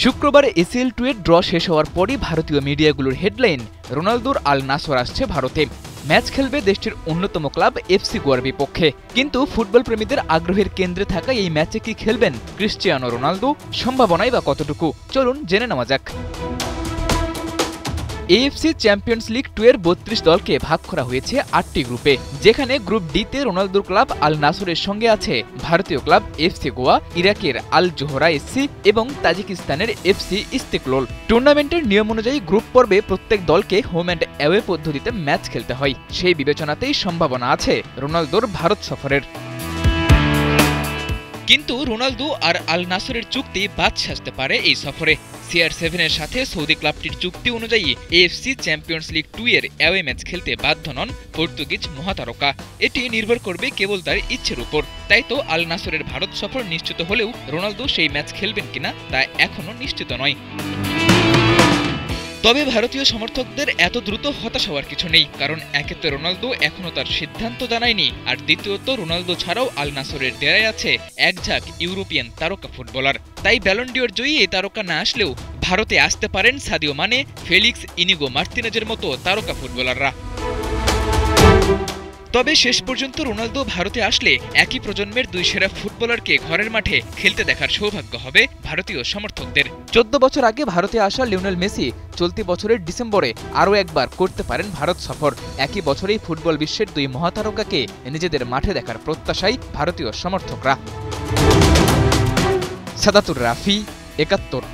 শুক্রবার ACL-2 এর draw শেষ হওয়ার পরই ভারতীয় মিডিয়াগুলোর হেডলাইন, রোনালদোর আল নাসর আসছে ভারতে। ম্যাচ খেলবে দেশটির অন্যতম ক্লাব FC গোয়ার বিপক্ষে। কিন্তু ফুটবল প্রেমীদের আগ্রহের কেন্দ্রে থাকা এই ম্যাচে কি খেলবেন ক্রিস্টিয়ানো রোনালদো? সম্ভাবনাই বা কতটুকু? চলুন জেনে নেওয়া যাক। AFC চ্যাম্পিয়ন্স লিগ 2 এর 32 দলকে ভাগ করা হয়েছে 8টি গ্রুপে, যেখানে গ্রুপ ডিতে রোনালদোর ক্লাব আল নাসরের সঙ্গে আছে ভারতীয় ক্লাব FC গোয়া, ইরাকের আল জোহরা SC এবং তাজিকিস্তানের FC ইস্তেকলোল। টুর্নামেন্টের নিয়ম অনুযায়ী গ্রুপ পর্বে প্রত্যেক দলকে হোম অ্যান্ড অ্যাওয়ে পদ্ধতিতে ম্যাচ খেলতে হয়। সেই বিবেচনাতেই সম্ভাবনা আছে রোনালদোর ভারত সফরের। কিন্তু রোনালদো আর আল নাসরের চুক্তি বাদ সাজতে পারে এই সফরে। CR7 এর সাথে সৌদি ক্লাবটির চুক্তি অনুযায়ী AFC চ্যাম্পিয়ন্স লিগ 2 এর অ্যাওয়ে ম্যাচ খেলতে বাধ্য নন পর্তুগিজ মহাতারকা। এটি নির্ভর করবে কেবল তার ইচ্ছের উপর। তাই তো আল নাসরের ভারত সফর নিশ্চিত হলেও রোনালদো সেই ম্যাচ খেলবেন কিনা তা এখনও নিশ্চিত নয়। তবে ভারতীয় সমর্থকদের এত দ্রুত হতাশ হওয়ার কিছু নেই, কারণ একে তো রোনালদো এখনও তার সিদ্ধান্ত জানায়নি, আর দ্বিতীয়ত রোনালদো ছাড়াও আল নাসরের ডেরায় আছে একঝাঁক ইউরোপিয়ান তারকা ফুটবলার। তাই ব্যালন ডি'র জয়ী এই তারকা না আসলেও ভারতে আসতে পারেন সাদিও মানে, ফেলিক্স, ইনিগো মার্তিনেজের মতো তারকা ফুটবলাররা। তবে শেষ পর্যন্ত রোনালদো ভারতে আসলে একই প্রজন্মের দুই সেরা ফুটবলারকে ঘরের মাঠে খেলতে দেখার সৌভাগ্য হবে ভারতীয় সমর্থকদের। 14 বছর আগে ভারতে আসা লিওনেল মেসি চলতি বছরের ডিসেম্বরে আরও একবার করতে পারেন ভারত সফর। একই বছরেই ফুটবল বিশ্বের দুই মহাতারকাকে নিজেদের মাঠে দেখার প্রত্যাশায় ভারতীয় সমর্থকরা। সাদাতুর রাফি, ৭১।